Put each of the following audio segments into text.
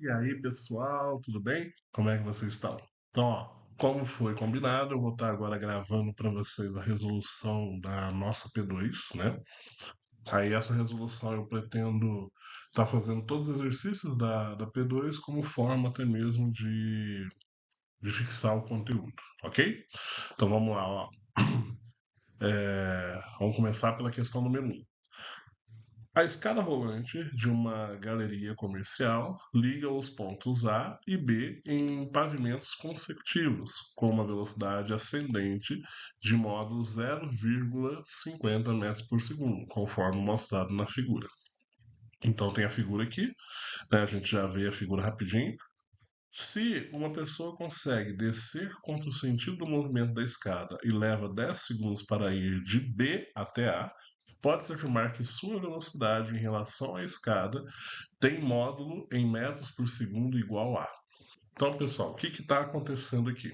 E aí, pessoal, tudo bem? Como é que vocês estão? Então, ó, como foi combinado, eu vou estar agora gravando para vocês a resolução da nossa P2, né? Aí, essa resolução eu pretendo estar fazendo todos os exercícios da P2 como forma até mesmo de fixar o conteúdo, ok? Então, vamos lá, ó. Vamos começar pela questão número 1. A escada rolante de uma galeria comercial liga os pontos A e B em pavimentos consecutivos, com uma velocidade ascendente de modo 0,50 metros por segundo, conforme mostrado na figura. Então tem a figura aqui, né, a gente já vê a figura rapidinho. Se uma pessoa consegue descer contra o sentido do movimento da escada e leva 10 segundos para ir de B até A, pode-se afirmar que sua velocidade em relação à escada tem módulo em metros por segundo igual a. Então, pessoal, o que está acontecendo aqui?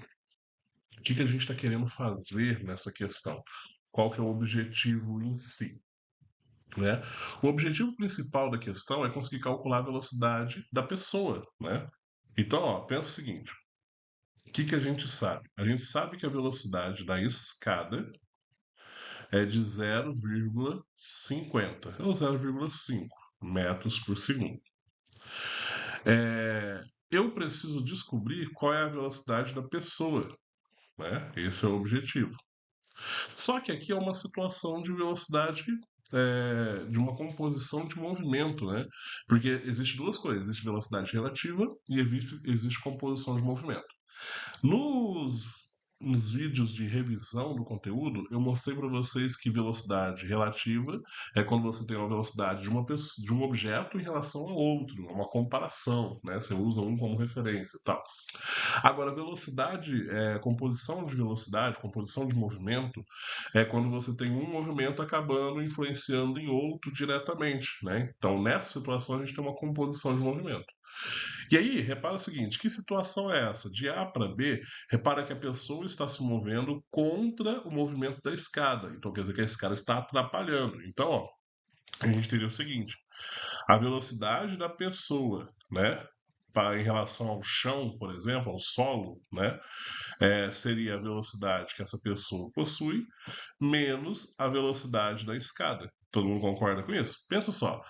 O que a gente está querendo fazer nessa questão? Qual que é o objetivo em si? Né? O objetivo principal da questão é conseguir calcular a velocidade da pessoa. Né? Então, ó, pensa o seguinte: o que a gente sabe? A gente sabe que a velocidade da escada é de 0,50 ou 0,5 metros por segundo. Eu preciso descobrir qual é a velocidade da pessoa, né? Esse é o objetivo. Só que aqui é uma situação de velocidade de uma composição de movimento, né? Porque existe duas coisas: existe velocidade relativa e existe composição de movimento. Nos vídeos de revisão do conteúdo, eu mostrei para vocês que velocidade relativa é quando você tem uma velocidade de um objeto em relação a outro, uma comparação, né? Você usa um como referência e tal. Agora, velocidade, composição de velocidade, composição de movimento, é quando você tem um movimento acabando influenciando em outro diretamente, né? Então, nessa situação, a gente tem uma composição de movimento. E aí, repara o seguinte: que situação é essa? De A para B, repara que a pessoa está se movendo contra o movimento da escada. Então, quer dizer que a escada está atrapalhando. Então, ó, a gente teria o seguinte: a velocidade da pessoa, né? Em relação ao chão, por exemplo, ao solo, né? Seria a velocidade que essa pessoa possui menos a velocidade da escada. Todo mundo concorda com isso? Pensa só.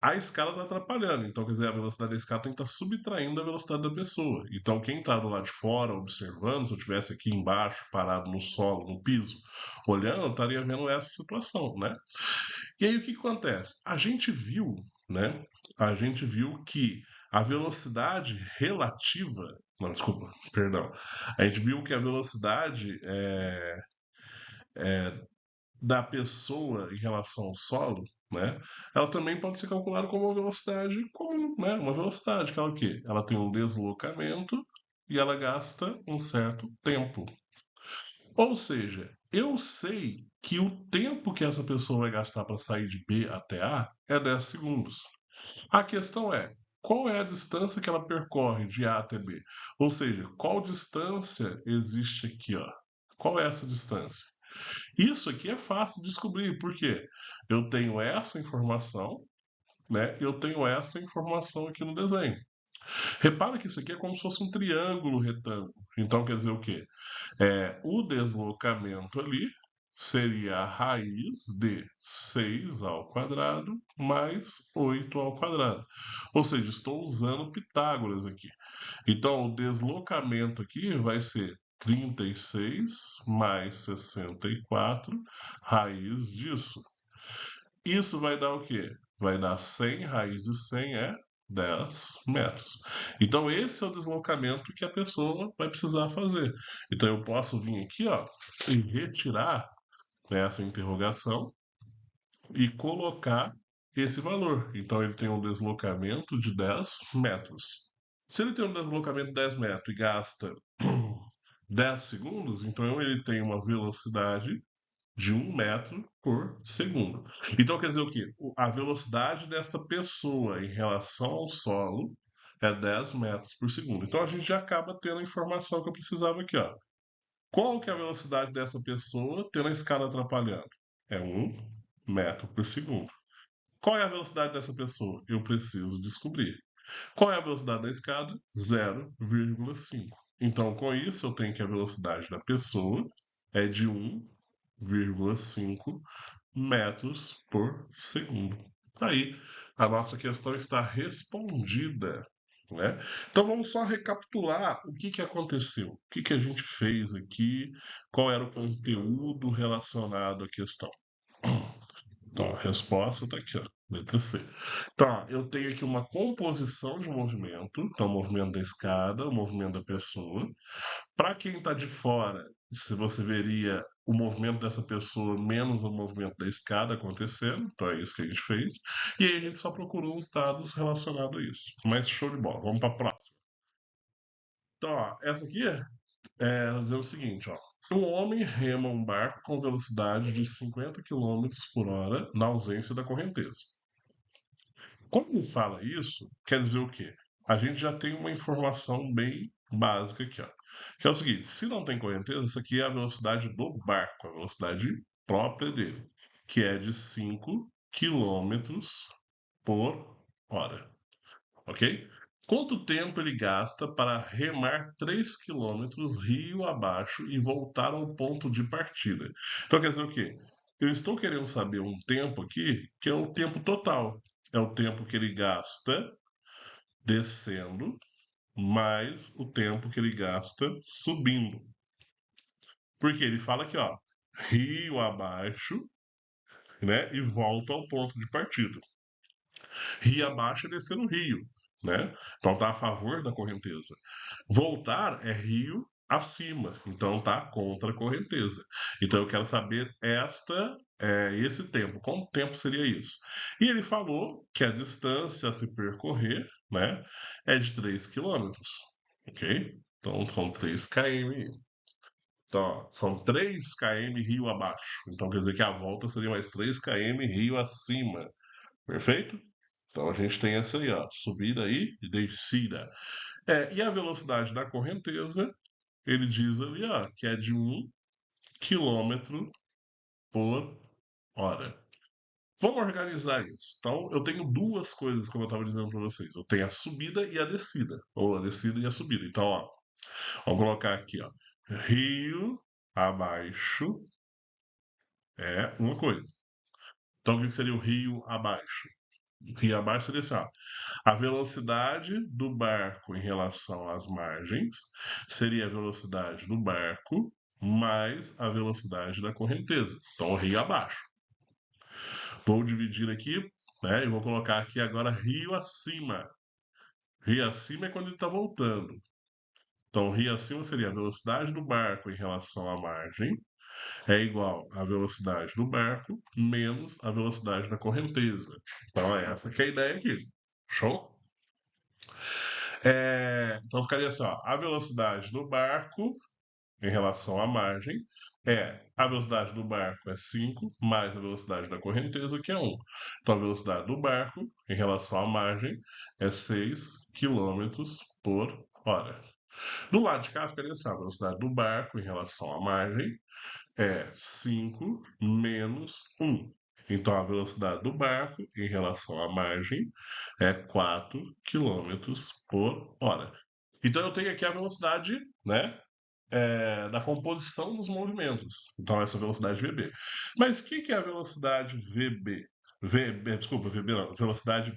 A escala está atrapalhando, então quer dizer, a velocidade da escala tem que estar subtraindo a velocidade da pessoa. Então quem está do lado de fora observando, se eu estivesse aqui embaixo, parado no solo, no piso, olhando, eu estaria vendo essa situação, né? E aí o que acontece? A gente viu, né? A gente viu que a velocidade relativa, não, desculpa, perdão. A gente viu que a velocidade da pessoa em relação ao solo, né? Ela também pode ser calculada como uma velocidade comum, né? Uma velocidade que ela o quê? Ela tem um deslocamento e ela gasta um certo tempo. Ou seja, eu sei que o tempo que essa pessoa vai gastar para sair de B até A é 10 segundos. A questão é: qual é a distância que ela percorre de A até B? Ou seja, qual distância existe aqui, ó? Qual é essa distância? Isso aqui é fácil de descobrir, porque eu tenho essa informação, né? Eu tenho essa informação aqui no desenho. Repara que isso aqui é como se fosse um triângulo retângulo. Então quer dizer o quê? O deslocamento ali seria a raiz de 6 ao quadrado mais 8 ao quadrado. Ou seja, estou usando Pitágoras aqui. Então, o deslocamento aqui vai ser 36 mais 64 raiz disso. Isso vai dar o quê? Vai dar 100, raiz de 100 é 10 metros. Então, esse é o deslocamento que a pessoa vai precisar fazer. Então, eu posso vir aqui, ó, e retirar essa interrogação e colocar esse valor. Então, ele tem um deslocamento de 10 metros. Se ele tem um deslocamento de 10 metros e gasta 10 segundos, então ele tem uma velocidade de 1 metro por segundo. Então quer dizer o quê? A velocidade desta pessoa em relação ao solo é 10 metros por segundo. Então a gente já acaba tendo a informação que eu precisava aqui, ó. Qual que é a velocidade dessa pessoa tendo a escada atrapalhando? É 1 metro por segundo. Qual é a velocidade dessa pessoa? Eu preciso descobrir. Qual é a velocidade da escada? 0,5. Então, com isso, eu tenho que a velocidade da pessoa é de 1,5 metros por segundo. Aí, a nossa questão está respondida, né? Então, vamos só recapitular o que aconteceu, o que a gente fez aqui, qual era o conteúdo relacionado à questão. Então, a resposta está aqui, ó, letra C. Tá, eu tenho aqui uma composição de movimento, então, o movimento da escada, o movimento da pessoa. Para quem está de fora, se você veria o movimento dessa pessoa menos o movimento da escada acontecendo, então é isso que a gente fez. E aí a gente só procurou os dados relacionados a isso. Mas show de bola, vamos para a próxima. Então, ó, essa aqui é dizer o seguinte, ó. Um homem rema um barco com velocidade de 50 quilômetros por hora na ausência da correnteza. Quando ele fala isso, quer dizer o quê? A gente já tem uma informação bem básica aqui, ó. Que é o seguinte: se não tem correnteza, isso aqui é a velocidade do barco, a velocidade própria dele, que é de 5 quilômetros por hora. Ok? Quanto tempo ele gasta para remar 3 quilômetros rio abaixo e voltar ao ponto de partida? Então quer dizer o quê? Eu estou querendo saber um tempo aqui, que é o tempo total. É o tempo que ele gasta descendo, mais o tempo que ele gasta subindo. Porque ele fala aqui, ó, rio abaixo, né, e volta ao ponto de partida. Rio abaixo é descer no rio, né? Então tá a favor da correnteza. Voltar é rio acima, então tá contra a correnteza. Então eu quero saber esse tempo, quanto tempo seria isso? E ele falou que a distância a se percorrer, né, é de 3 quilômetros, ok? Então são 3 km. Então, ó, são 3 km rio abaixo. Então quer dizer que a volta seria mais 3 km rio acima. Perfeito? Então a gente tem essa aí, ó, subida e descida. E a velocidade da correnteza, ele diz ali, ó, que é de 1 quilômetro por hora. Vamos organizar isso. Então, eu tenho duas coisas, como eu estava dizendo para vocês. Eu tenho a subida e a descida. Ou a descida e a subida. Então, ó, vamos colocar aqui, ó. Rio abaixo é uma coisa. Então, o que seria o rio abaixo? O rio abaixo seria assim, ó. A velocidade do barco em relação às margens seria a velocidade do barco mais a velocidade da correnteza. Então, rio abaixo. Vou dividir aqui, né? E vou colocar aqui agora rio acima. Rio acima é quando ele está voltando. Então, rio acima seria a velocidade do barco em relação à margem é igual à velocidade do barco menos a velocidade da correnteza. Então, é essa que é a ideia aqui. Show? Então ficaria assim, ó, a velocidade do barco em relação à margem a velocidade do barco é 5 mais a velocidade da correnteza, que é 1. Então a velocidade do barco em relação à margem é 6 quilômetros por hora. Do lado de cá ficaria assim, a velocidade do barco em relação à margem é 5 menos 1. Então a velocidade do barco em relação à margem é 4 quilômetros por hora. Então eu tenho aqui a velocidade, né, da composição dos movimentos. Então essa velocidade VB. Mas o que é a velocidade VB? Desculpa, VB não, velocidade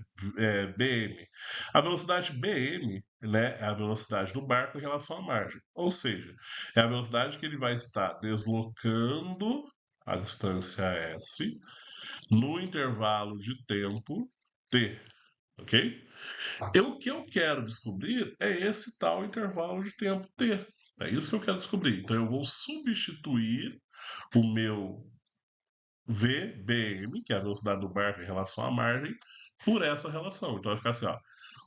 BM. A velocidade BM, né, é a velocidade do barco em relação à margem. Ou seja, é a velocidade que ele vai estar deslocando a distância S no intervalo de tempo T, ok? O que eu quero descobrir é esse tal intervalo de tempo T. É isso que eu quero descobrir. Então eu vou substituir o meu VBM, que é a velocidade do barco em relação à margem, por essa relação. Então vai ficar assim, ó,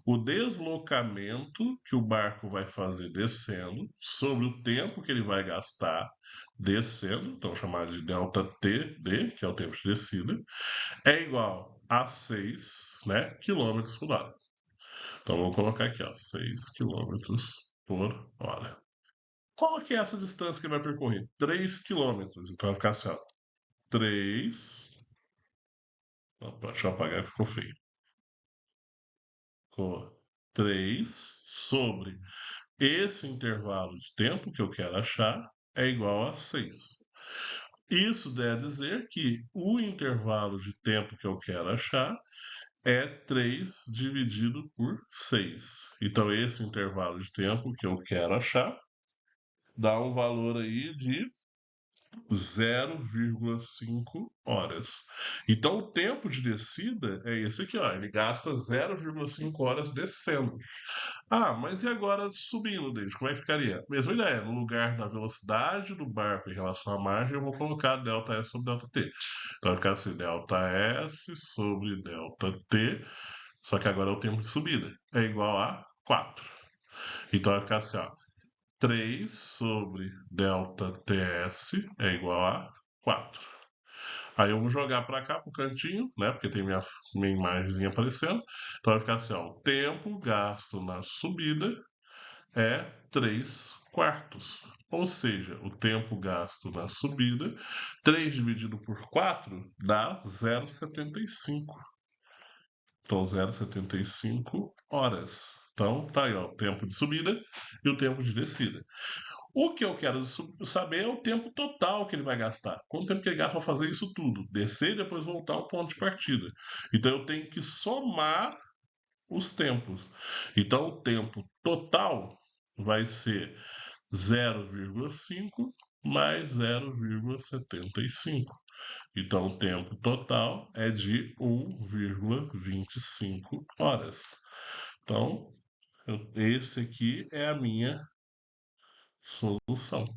o deslocamento que o barco vai fazer descendo sobre o tempo que ele vai gastar descendo, então chamado de delta TD, que é o tempo de descida, é igual a 6, né, quilômetros por hora. Então vou colocar aqui, ó, 6 quilômetros por hora. Qual que é essa distância que ele vai percorrer? 3 quilômetros. Então vai ficar assim, ó, 3. Opa, deixa eu apagar que ficou feio. Ficou 3 sobre esse intervalo de tempo que eu quero achar é igual a 6. Isso deve dizer que o intervalo de tempo que eu quero achar é 3 dividido por 6. Então, esse intervalo de tempo que eu quero achar dá um valor aí de 0,5 horas. Então, o tempo de descida é esse aqui, ó. Ele gasta 0,5 horas descendo. Ah, mas e agora subindo, David? Como é que ficaria? Mesma ideia. No lugar da velocidade do barco em relação à margem, eu vou colocar ΔS sobre ΔT. Então, vai ficar assim, ΔS sobre ΔT. Só que agora é o tempo de subida. É igual a 4. Então, vai ficar assim, ó. 3 sobre ΔTS é igual a 4. Aí eu vou jogar para cá, para o cantinho, né? Porque tem minha imagenzinha aparecendo. Então vai ficar assim, ó. O tempo gasto na subida é 3 quartos. Ou seja, o tempo gasto na subida, 3 dividido por 4 dá 0,75. Então, 0,75 horas. Então, tá aí, ó, o tempo de subida e o tempo de descida. O que eu quero saber é o tempo total que ele vai gastar. Quanto tempo que ele gasta para fazer isso tudo? Descer e depois voltar ao ponto de partida. Então, eu tenho que somar os tempos. Então, o tempo total vai ser 0,5 mais 0,75. Então, o tempo total é de 1,25 horas. Então, esse aqui é a minha solução.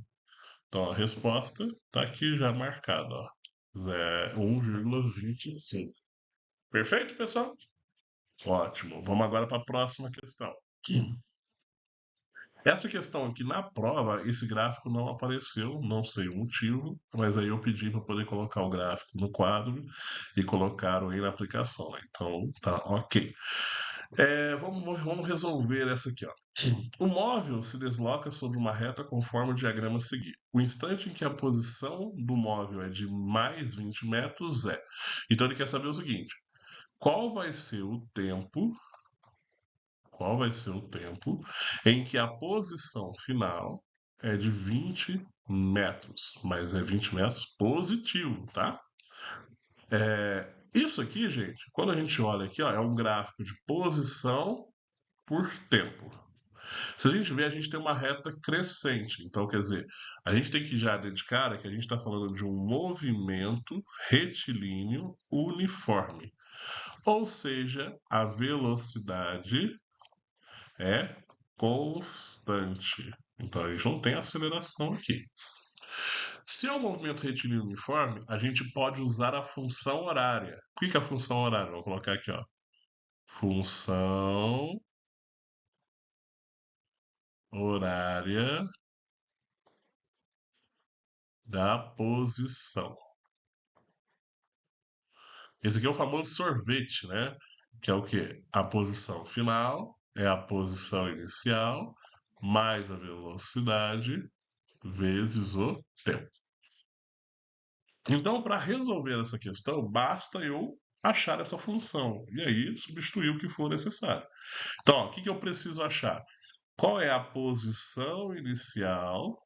Então, a resposta está aqui já marcada, ó. 1,25. Perfeito, pessoal? Ótimo. Vamos agora para a próxima questão. Essa questão aqui na prova, esse gráfico não apareceu, não sei o motivo, mas aí eu pedi para poder colocar o gráfico no quadro e colocaram aí na aplicação, né? Então tá ok. Vamos resolver essa aqui, ó. O móvel se desloca sobre uma reta conforme o diagrama a seguir. O instante em que a posição do móvel é de mais 20 metros é. Então ele quer saber o seguinte: qual vai ser o tempo em que a posição final é de 20 metros, mas é 20 metros positivo, tá? Isso aqui, gente, quando a gente olha aqui, ó, é um gráfico de posição por tempo. Se a gente ver, a gente tem uma reta crescente. Então, quer dizer, a gente tem que já dedicar que a gente está falando de um movimento retilíneo uniforme. Ou seja, a velocidade é constante. Então, a gente não tem aceleração aqui. Se é um movimento retilíneo uniforme, a gente pode usar a função horária. O que é a função horária? Vou colocar aqui, ó. Função horária da posição. Esse aqui é o famoso sorvete, né? Que é o quê? A posição final é a posição inicial mais a velocidade vezes o tempo. Então, para resolver essa questão, basta eu achar essa função e aí substituir o que for necessário. Então, ó, o que eu preciso achar? Qual é a posição inicial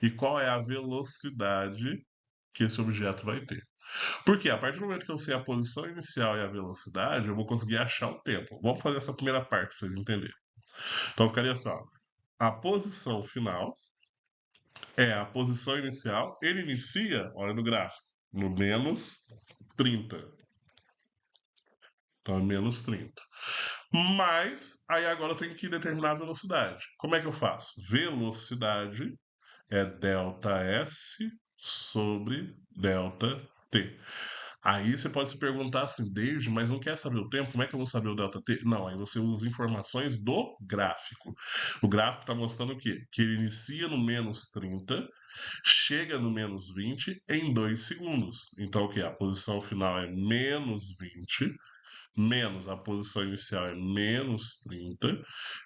e qual é a velocidade que esse objeto vai ter? Porque a partir do momento que eu sei a posição inicial e a velocidade, eu vou conseguir achar o tempo. Vamos fazer essa primeira parte para vocês entenderem. Então ficaria só: a posição final é a posição inicial. Ele inicia, olha no gráfico, no menos 30. Então é menos 30. Mas, aí agora eu tenho que determinar a velocidade. Como é que eu faço? Velocidade é ΔS sobre ΔT. Aí você pode se perguntar assim, David, mas não quer saber o tempo? Como é que eu vou saber o ΔT? Não, aí você usa as informações do gráfico. O gráfico está mostrando o quê? Que ele inicia no menos 30, chega no menos 20 em 2 segundos. Então o que? A posição final é menos 20, menos a posição inicial é menos 30,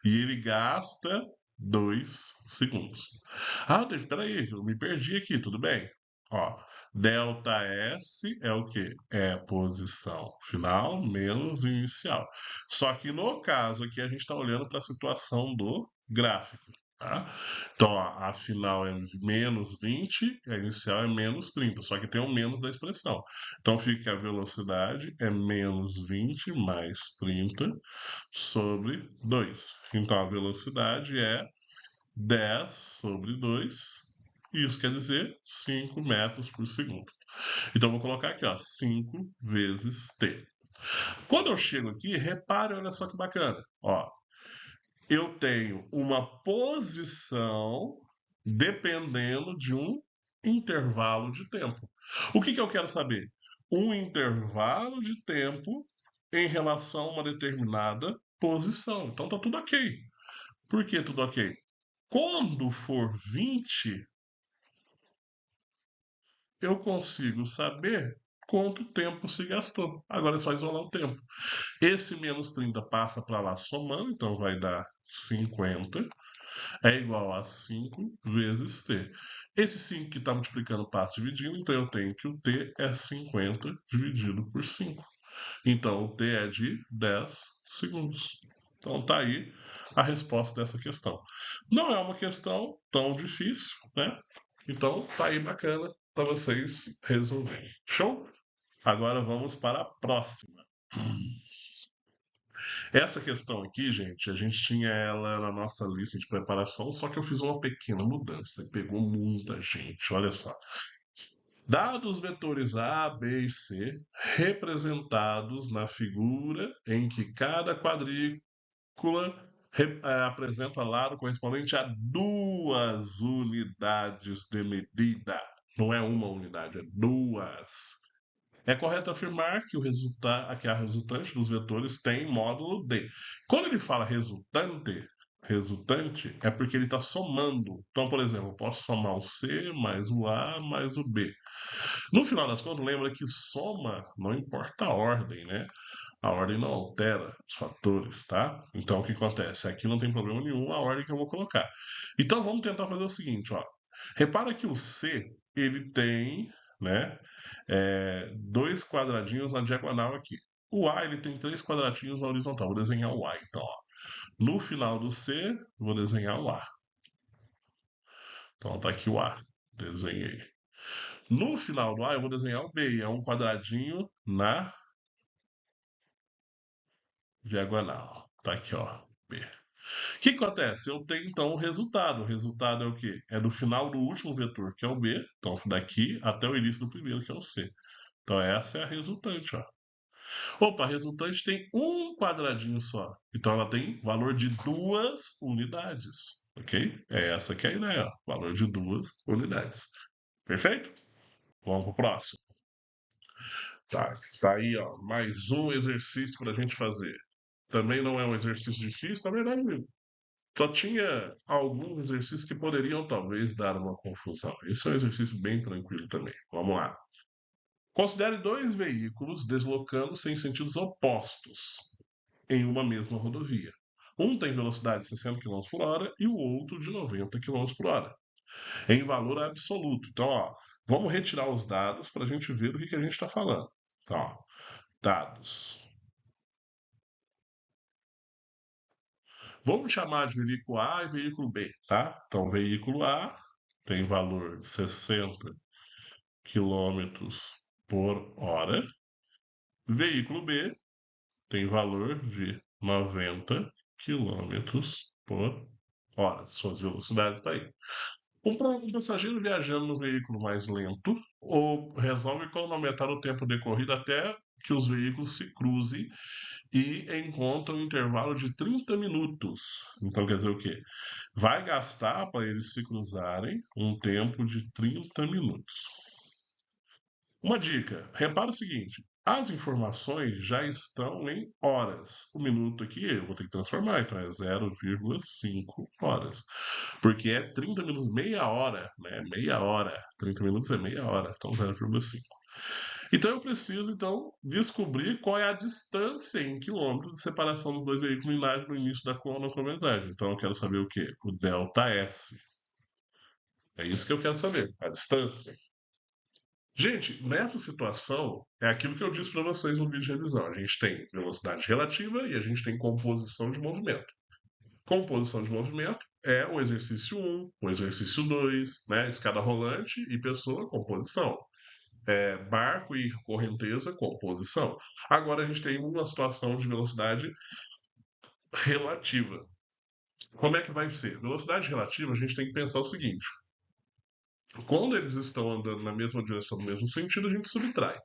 e ele gasta 2 segundos. Ah, David, peraí, eu me perdi aqui, tudo bem? Ó, ΔS é o quê? É a posição final menos inicial. Só que no caso aqui a gente está olhando para a situação do gráfico. Tá? Então, ó, a final é menos 20, a inicial é menos 30, só que tem o menos da expressão. Então, fica que a velocidade é menos 20 mais 30 sobre 2. Então, a velocidade é 10 sobre 2. Isso quer dizer 5 metros por segundo. Então, vou colocar aqui, ó, 5 vezes t. Quando eu chego aqui, repare, olha só que bacana. Ó, eu tenho uma posição dependendo de um intervalo de tempo. O que eu quero saber? Um intervalo de tempo em relação a uma determinada posição. Então tá tudo ok. Por que tudo ok? Quando for 20, eu consigo saber quanto tempo se gastou. Agora é só isolar o tempo. Esse menos 30 passa para lá somando, então vai dar 50. É igual a 5 vezes t. Esse 5 que está multiplicando passa dividindo, então eu tenho que o t é 50 dividido por 5. Então o t é de 10 segundos. Então tá aí a resposta dessa questão. Não é uma questão tão difícil, né? Então tá aí bacana para vocês resolverem. Show? Agora vamos para a próxima. Essa questão aqui, gente, a gente tinha ela na nossa lista de preparação, só que eu fiz uma pequena mudança e pegou muita gente. Olha só. Dados vetores A, B e C, representados na figura em que cada quadrícula apresenta lado correspondente a 2 unidades de medida. Não é uma unidade, é 2. É correto afirmar que, que a resultante dos vetores tem módulo D. Quando ele fala resultante é porque ele está somando. Então, por exemplo, eu posso somar o C mais o A mais o B. No final das contas, lembra que soma não importa a ordem, né? A ordem não altera os fatores, tá? Então, o que acontece? Aqui não tem problema nenhum a ordem que eu vou colocar. Então, vamos tentar fazer o seguinte, ó. Repara que o C, ele tem, né, 2 quadradinhos na diagonal aqui. O A, ele tem 3 quadradinhos na horizontal. Vou desenhar o A, então, ó. No final do C, vou desenhar o A. Então, tá aqui o A. Desenhei. No final do A, eu vou desenhar o B. É um quadradinho na diagonal. Tá aqui, ó. B. O que acontece? Eu tenho então o resultado. O resultado é o quê? É do final do último vetor, que é o B. Então, daqui até o início do primeiro, que é o C. Então, essa é a resultante, ó. Opa, a resultante tem um quadradinho só. Então, ela tem valor de 2 unidades. Ok? É essa que é a ideia, ó. Valor de 2 unidades. Perfeito? Vamos pro próximo. Tá aí, ó. Mais um exercício para a gente fazer. Também não é um exercício difícil, na verdade, só tinha alguns exercícios que poderiam talvez dar uma confusão. Esse é um exercício bem tranquilo também. Vamos lá. Considere 2 veículos deslocando-se em sentidos opostos em uma mesma rodovia. Um tem velocidade de 60 km por hora e o outro de 90 km por hora, em valor absoluto. Então, ó, vamos retirar os dados para a gente ver do que a gente está falando. Então, ó, dados. Vamos chamar de veículo A e veículo B, tá? Então, veículo A tem valor de 60 quilômetros por hora. Veículo B tem valor de 90 quilômetros por hora. Suas velocidades estão aí. Um passageiro viajando no veículo mais lento ou resolve cronometrar o tempo decorrido até que os veículos se cruzem e encontra um intervalo de 30 minutos. Então quer dizer o quê? Vai gastar para eles se cruzarem um tempo de 30 minutos. Uma dica: repara o seguinte, as informações já estão em horas. O minuto aqui eu vou ter que transformar, então é 0,5 horas. Porque é 30 minutos, meia hora, né? Meia hora. 30 minutos é meia hora, então 0,5. Então eu preciso então descobrir qual é a distância em quilômetros de separação dos dois veículos no início da cronometragem. Então eu quero saber o quê? O delta S. É isso que eu quero saber, a distância. Gente, nessa situação, é aquilo que eu disse para vocês no vídeo de revisão. A gente tem velocidade relativa e a gente tem composição de movimento. Composição de movimento é o exercício 1, o exercício 2, né? Escada rolante e pessoa, composição. Barco e correnteza, composição. Agora a gente tem uma situação de velocidade relativa. Como é que vai ser? Velocidade relativa, a gente tem que pensar o seguinte: quando eles estão andando na mesma direção, no mesmo sentido, a gente subtrai.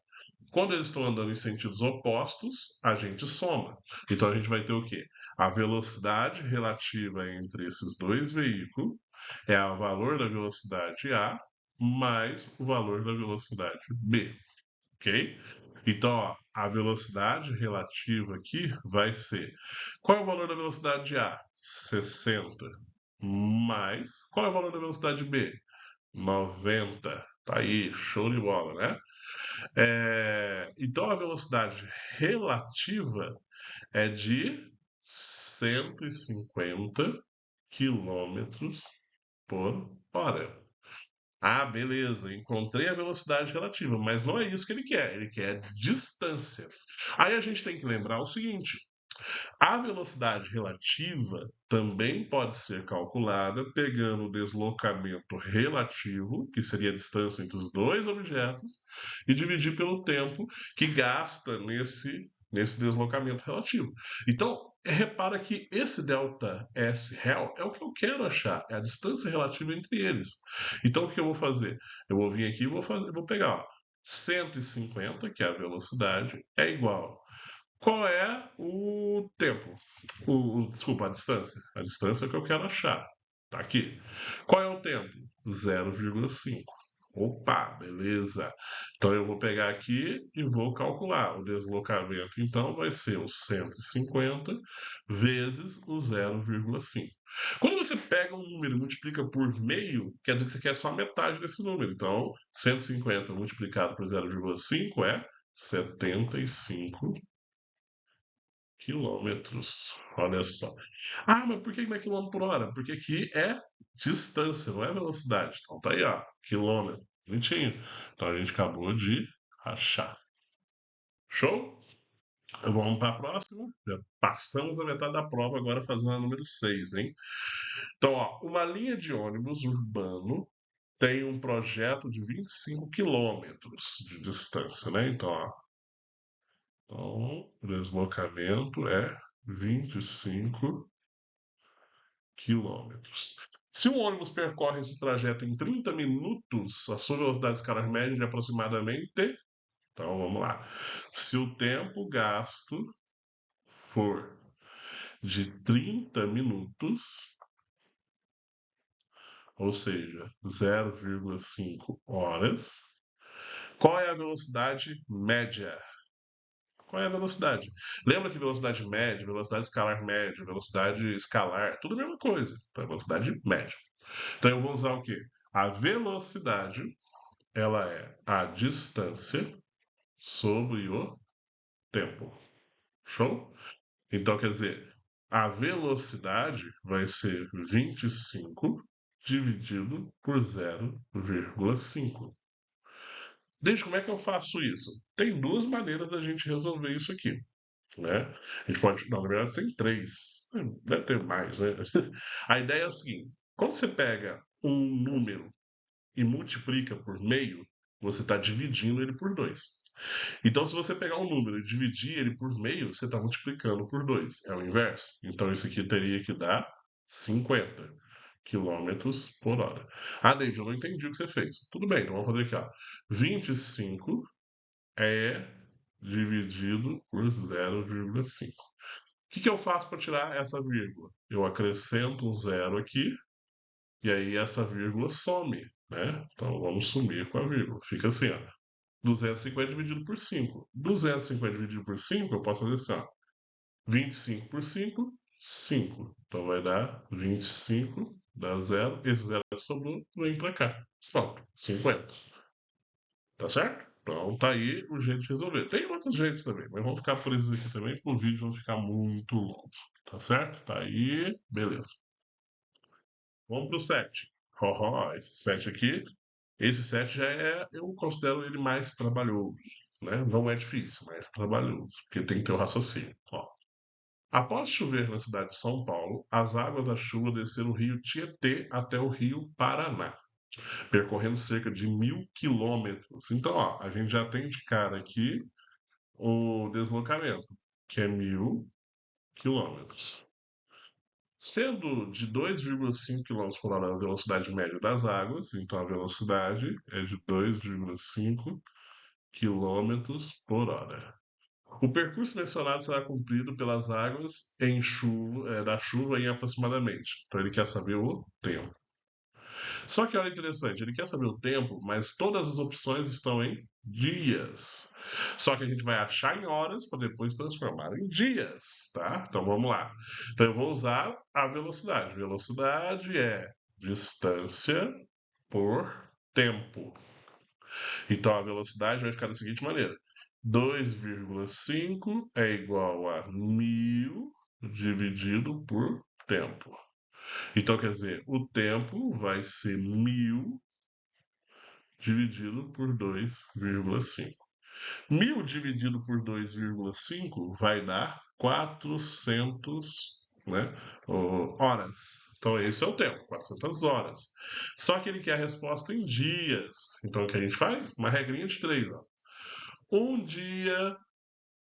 Quando eles estão andando em sentidos opostos, a gente soma. Então a gente vai ter o quê? A velocidade relativa entre esses dois veículos é o valor da velocidade A mais o valor da velocidade B, ok? Então, ó, a velocidade relativa aqui vai ser... Qual é o valor da velocidade A? 60. Mais... Qual é o valor da velocidade B? 90. Tá aí, show de bola, né? Então, a velocidade relativa é de 150 quilômetros por hora. Ah, beleza, encontrei a velocidade relativa, mas não é isso que ele quer distância. Aí a gente tem que lembrar o seguinte: a velocidade relativa também pode ser calculada pegando o deslocamento relativo, que seria a distância entre os dois objetos, e dividir pelo tempo que gasta nesse deslocamento relativo. Então, repara que esse delta S real é o que eu quero achar, é a distância relativa entre eles. Então, o que eu vou fazer? Eu vou vir aqui e vou pegar, ó, 150, que é a velocidade, é igual. Qual é o tempo? Desculpa, a distância. A distância é o que eu quero achar. Tá aqui. Qual é o tempo? 0,5. Opa, beleza. Então eu vou pegar aqui e vou calcular. O deslocamento, então, vai ser o 150 vezes o 0,5. Quando você pega um número e multiplica por meio, quer dizer que você quer só a metade desse número. Então, 150 multiplicado por 0,5 é 75 quilômetros. Olha só. Ah, mas por que não é quilômetro por hora? Porque aqui é distância, não é velocidade. Então tá aí, ó, quilômetro. Bonitinho. Então a gente acabou de achar. Show? Vamos para a próxima. Já passamos a metade da prova, agora fazendo a número 6, hein? Então, ó, uma linha de ônibus urbano tem um projeto de 25 quilômetros de distância, né? Então, ó, o deslocamento é 25 quilômetros. Se um ônibus percorre esse trajeto em 30 minutos, a sua velocidade escalar média é de aproximadamente. Então vamos lá. Se o tempo gasto for de 30 minutos, ou seja, 0,5 horas, qual é a velocidade média? Qual é a velocidade? Lembra que velocidade média, velocidade escalar média, velocidade escalar, tudo a mesma coisa. Então, é velocidade média. Então, eu vou usar o quê? A velocidade, ela é a distância sobre o tempo. Show? Então, quer dizer, a velocidade vai ser 25 dividido por 0,5. Desde como é que eu faço isso? Tem duas maneiras da gente resolver isso aqui, né? A gente pode, não, na verdade tem três, deve ter mais, né? A ideia é a seguinte: quando você pega um número e multiplica por meio, você está dividindo ele por 2. Então, se você pegar um número e dividir ele por meio, você está multiplicando por 2. É o inverso. Então, isso aqui teria que dar 50 quilômetros por hora. Ah, David, eu não entendi o que você fez. Tudo bem, então vamos fazer aqui, ó. 25 é dividido por 0,5. O que eu faço para tirar essa vírgula? Eu acrescento um zero aqui e aí essa vírgula some, né? Então vamos sumir com a vírgula. Fica assim, ó. 250 dividido por 5. 250 dividido por 5, eu posso fazer assim, ó. 25 por 5, 5. Então vai dar 25, dá zero. Esse zero que sobrou, vem para cá. Pronto, 50. Tá certo? Então tá aí o jeito de resolver. Tem outros jeitos também, mas vamos ficar por esses aqui também, porque o vídeo não ficar muito longo. Tá certo? Tá aí, beleza. Vamos pro 7. Esse 7 aqui, Esse 7 eu considero ele mais trabalhoso, né? Não é difícil, mas trabalhoso, porque tem que ter o raciocínio. Ó. Após chover na cidade de São Paulo, as águas da chuva desceram o rio Tietê até o rio Paraná, percorrendo cerca de 1.000 quilômetros. Então, ó, a gente já tem de cara aqui o deslocamento, que é 1.000 quilômetros. Sendo de 2,5 km por hora a velocidade média das águas, então a velocidade é de 2,5 km por hora. O percurso mencionado será cumprido pelas águas da chuva em aproximadamente. Então ele quer saber o tempo. Só que olha interessante, ele quer saber o tempo, mas todas as opções estão em dias. Só que a gente vai achar em horas para depois transformar em dias, tá? Então vamos lá. Então eu vou usar a velocidade. Velocidade é distância por tempo. Então a velocidade vai ficar da seguinte maneira: 2,5 é igual a 1.000 dividido por tempo. Então, quer dizer, o tempo vai ser 1.000 dividido por 2,5. 1.000 dividido por 2,5 vai dar 400, né, horas. Então, esse é o tempo, 400 horas. Só que ele quer a resposta em dias. Então, o que a gente faz? Uma regrinha de 3. Ó. Um dia,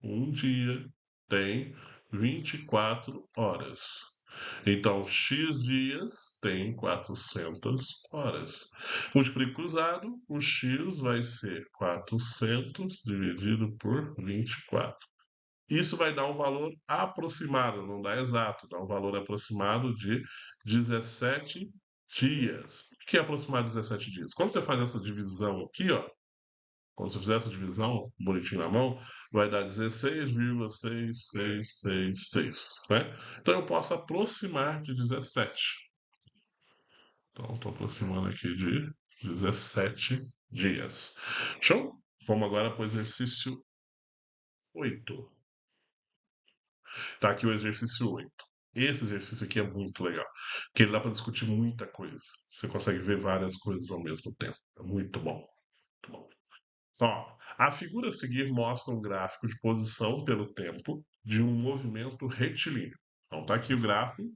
um dia tem 24 horas. Então, X dias tem 400 horas. Múltiplo cruzado, o X vai ser 400 dividido por 24. Isso vai dar um valor aproximado, não dá exato, dá um valor aproximado de 17 dias. O que é aproximado de 17 dias? Quando você faz essa divisão aqui, ó, quando você fizer essa divisão, bonitinho na mão, vai dar 16,6666, né? Então eu posso aproximar de 17. Então estou aproximando aqui de 17 dias. Show? Vamos agora para o exercício 8. Tá aqui o exercício 8. Esse exercício aqui é muito legal, porque ele dá para discutir muita coisa. Você consegue ver várias coisas ao mesmo tempo. É muito bom. Muito bom. Ó, a figura a seguir mostra um gráfico de posição pelo tempo de um movimento retilíneo. Então tá aqui o gráfico,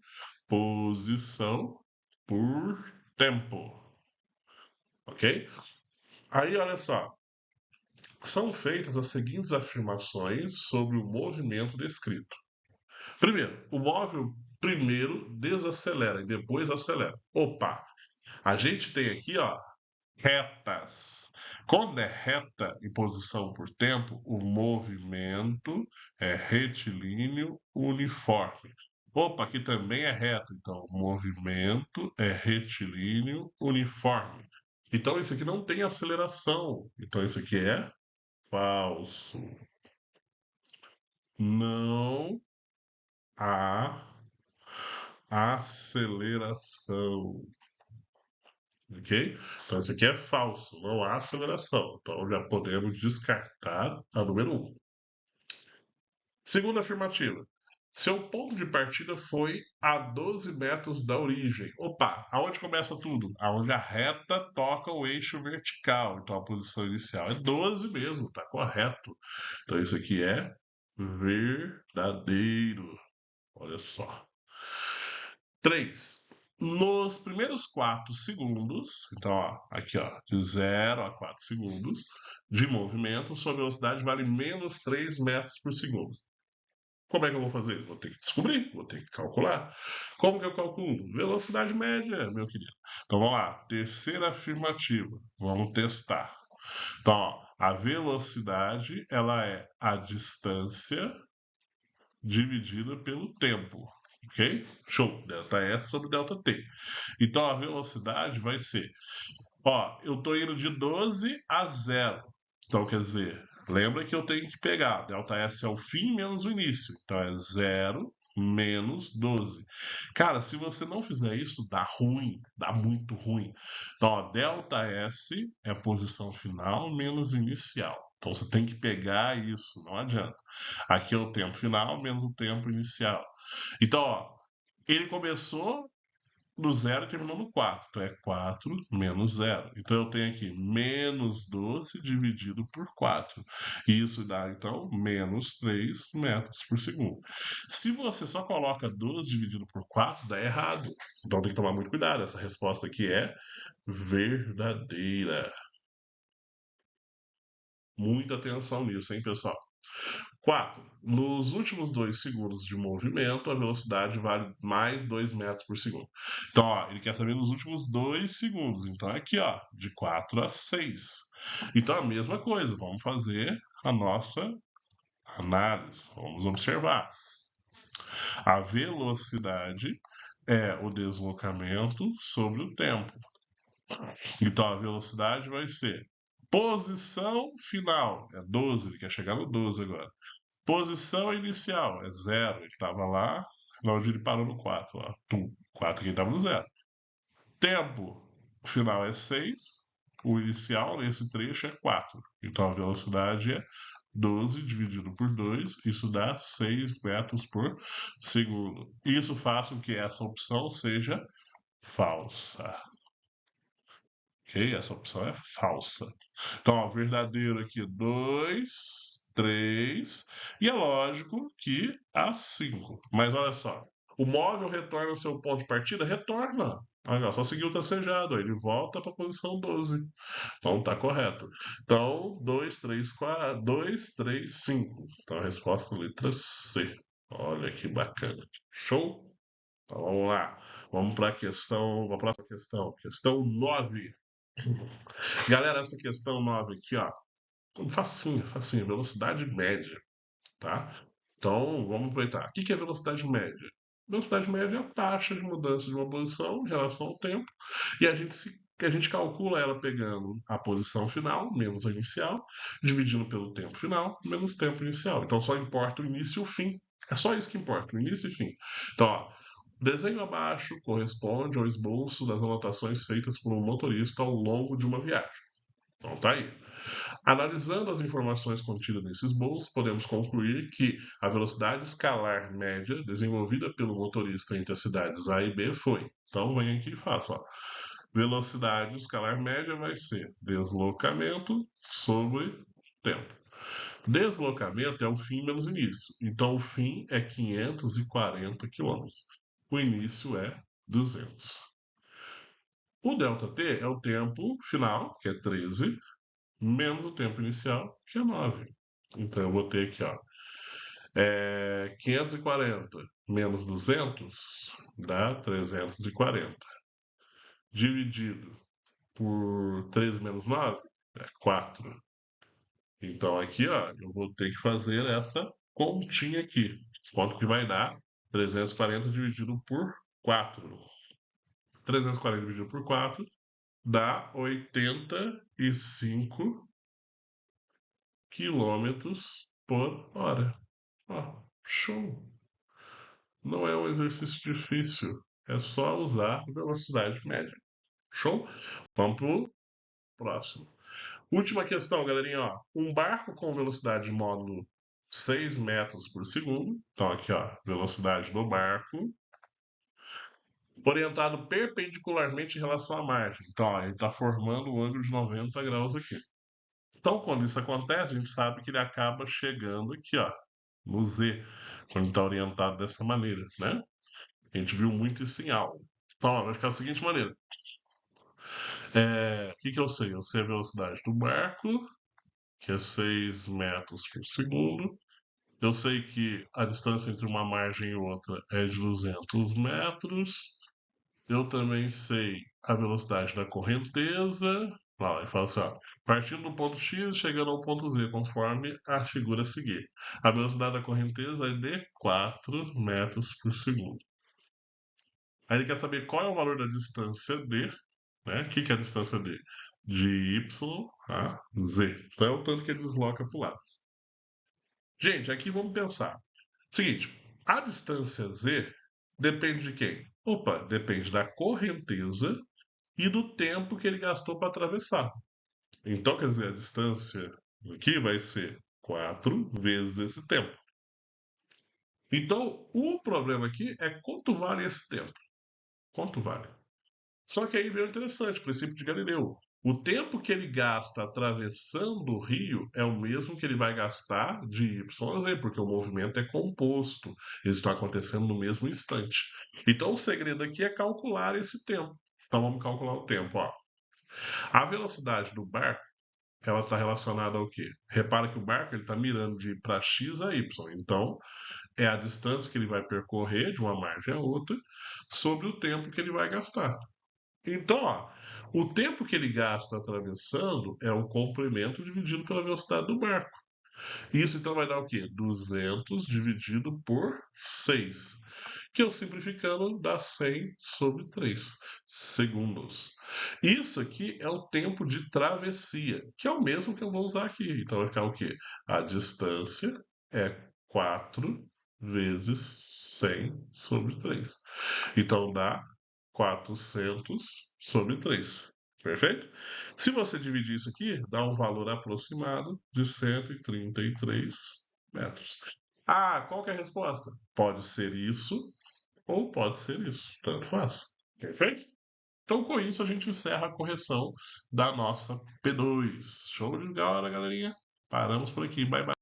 posição por tempo, ok? Aí olha só, são feitas as seguintes afirmações sobre o movimento descrito. Primeiro, o móvel primeiro desacelera e depois acelera. Opa, a gente tem aqui, ó, retas. Quando é reta em posição por tempo, o movimento é retilíneo uniforme. Opa, aqui também é reto, então o movimento é retilíneo uniforme. Então isso aqui não tem aceleração. Então isso aqui é falso. Não há aceleração. Ok? Então, isso aqui é falso, não há aceleração. Então, já podemos descartar a número 1. Segunda afirmativa. Seu ponto de partida foi a 12 metros da origem. Opa, aonde começa tudo? Aonde a reta toca o eixo vertical. Então, a posição inicial é 12 mesmo, tá correto. Então, isso aqui é verdadeiro. Olha só. 3. Nos primeiros 4 segundos, então ó, aqui ó, de 0 a 4 segundos de movimento, sua velocidade vale menos 3 metros por segundo. Como é que eu vou fazer isso? Vou ter que descobrir, vou ter que calcular. Como que eu calculo? Velocidade média, meu querido. Então vamos lá, terceira afirmativa. Vamos testar. Então, ó, a velocidade ela é a distância dividida pelo tempo. Ok? Show. Delta S sobre delta T. Então a velocidade vai ser, ó, eu estou indo de 12 a 0. Então quer dizer, lembra que eu tenho que pegar, delta S é o fim menos o início. Então é 0 menos 12. Cara, se você não fizer isso, dá ruim, dá muito ruim. Então, ó, delta S é a posição final menos inicial. Então você tem que pegar isso, não adianta. Aqui é o tempo final menos o tempo inicial. Então, ó, ele começou no zero terminou no 4. Então é 4 menos zero. Então eu tenho aqui menos 12 dividido por 4. E isso dá, então, menos 3 metros por segundo. Se você só coloca 12 dividido por 4, dá errado. Então tem que tomar muito cuidado. Essa resposta aqui é verdadeira. Muita atenção nisso, hein, pessoal? 4. Nos últimos 2 segundos de movimento, a velocidade vale mais 2 metros por segundo. Então, ó, ele quer saber nos últimos 2 segundos. Então, é aqui, ó, de 4 a 6. Então, a mesma coisa. Vamos fazer a nossa análise. Vamos observar. A velocidade é o deslocamento sobre o tempo. Então, a velocidade vai ser posição final. É 12, ele quer chegar no 12 agora. Posição inicial é 0. Ele estava lá, onde ele parou no 4. Ó. 4 aqui estava no 0. Tempo final é 6. O inicial nesse trecho é 4. Então a velocidade é 12 dividido por 2. Isso dá 6 metros por segundo. Isso faz com que essa opção seja falsa. Ok? Essa opção é falsa. Então, ó, verdadeiro aqui 2, 3. E é lógico que há 5. Mas olha só. O móvel retorna ao seu ponto de partida? Retorna. Olha, só seguir o tracejado. Ele volta para a posição 12. Então tá correto. Então, 2, 3, 4. 2, 3, 5. Então a resposta é a letra C. Olha que bacana. Show? Então vamos lá. Vamos para a questão. Vamos para a próxima questão. Questão 9. Galera, essa questão 9 aqui, ó. Facinho, facinho. Velocidade média, tá? Então, vamos aproveitar. O que é velocidade média? Velocidade média é a taxa de mudança de uma posição em relação ao tempo. E a gente calcula ela pegando a posição final, menos a inicial, dividindo pelo tempo final, menos o tempo inicial. Então, só importa o início e o fim. É só isso que importa, o início e fim. Então, ó, o desenho abaixo corresponde ao esboço das anotações feitas por um motorista ao longo de uma viagem. Então, tá aí. Analisando as informações contidas nesses esboço, podemos concluir que a velocidade escalar média desenvolvida pelo motorista entre as cidades A e B foi. Então, vem aqui e faça. Ó. Velocidade escalar média vai ser deslocamento sobre tempo. Deslocamento é o fim menos início. Então, o fim é 540 km. O início é 200. O ΔT é o tempo final, que é 13, menos o tempo inicial, que é 9. Então eu vou ter aqui, ó, 540 menos 200 dá 340. Dividido por 13 menos 9 é 4. Então aqui, ó, eu vou ter que fazer essa continha aqui. Quanto que vai dar? 340 dividido por 4. 340 dividido por 4 dá 85 quilômetros por hora. Ó, show! Não é um exercício difícil. É só usar velocidade média. Show? Vamos pro próximo. Última questão, galerinha. Ó. Um barco com velocidade de módulo 6 metros por segundo. Então, aqui, ó, velocidade do barco. Orientado perpendicularmente em relação à margem. Então, ó, ele está formando um ângulo de 90 graus aqui. Então, quando isso acontece, a gente sabe que ele acaba chegando aqui, ó, no Z, quando está orientado dessa maneira, né? A gente viu muito isso em aula. Então, ó, vai ficar da seguinte maneira. O que eu sei? Eu sei a velocidade do barco, que é 6 metros por segundo. Eu sei que a distância entre uma margem e outra é de 200 metros. Eu também sei a velocidade da correnteza. Lá, ele fala assim, ó, partindo do ponto X, chegando ao ponto Z, conforme a figura a seguir. A velocidade da correnteza é de 4 metros por segundo. Aí ele quer saber qual é o valor da distância D, né? O que é a distância D? De Y a Z. Então é o tanto que ele desloca para o lado. Gente, aqui vamos pensar. Seguinte, a distância Z depende de quem? Opa, depende da correnteza e do tempo que ele gastou para atravessar. Então, quer dizer, a distância aqui vai ser 4 vezes esse tempo. Então, o problema aqui é quanto vale esse tempo. Quanto vale? Só que aí veio o interessante, o princípio de Galileu. O tempo que ele gasta atravessando o rio é o mesmo que ele vai gastar de Y a Z, porque o movimento é composto. Eles estão acontecendo no mesmo instante. Então o segredo aqui é calcular esse tempo. Então vamos calcular o tempo. Ó. A velocidade do barco ela está relacionada ao quê? Repara que o barco está mirando de para X a Y. Então é a distância que ele vai percorrer de uma margem a outra sobre o tempo que ele vai gastar. Então, ó, o tempo que ele gasta atravessando é o comprimento dividido pela velocidade do barco. Isso então vai dar o quê? 200 dividido por 6, que eu simplificando dá 100 sobre 3 segundos. Isso aqui é o tempo de travessia, que é o mesmo que eu vou usar aqui. Então vai ficar o quê? A distância é 4 vezes 100 sobre 3. Então dá 400 sobre 3. Perfeito? Se você dividir isso aqui, dá um valor aproximado de 133 metros. Ah, qual que é a resposta? Pode ser isso ou pode ser isso. Tanto faz. Perfeito? Então, com isso, a gente encerra a correção da nossa P2. Show de bola, galerinha. Paramos por aqui. Bye, bye.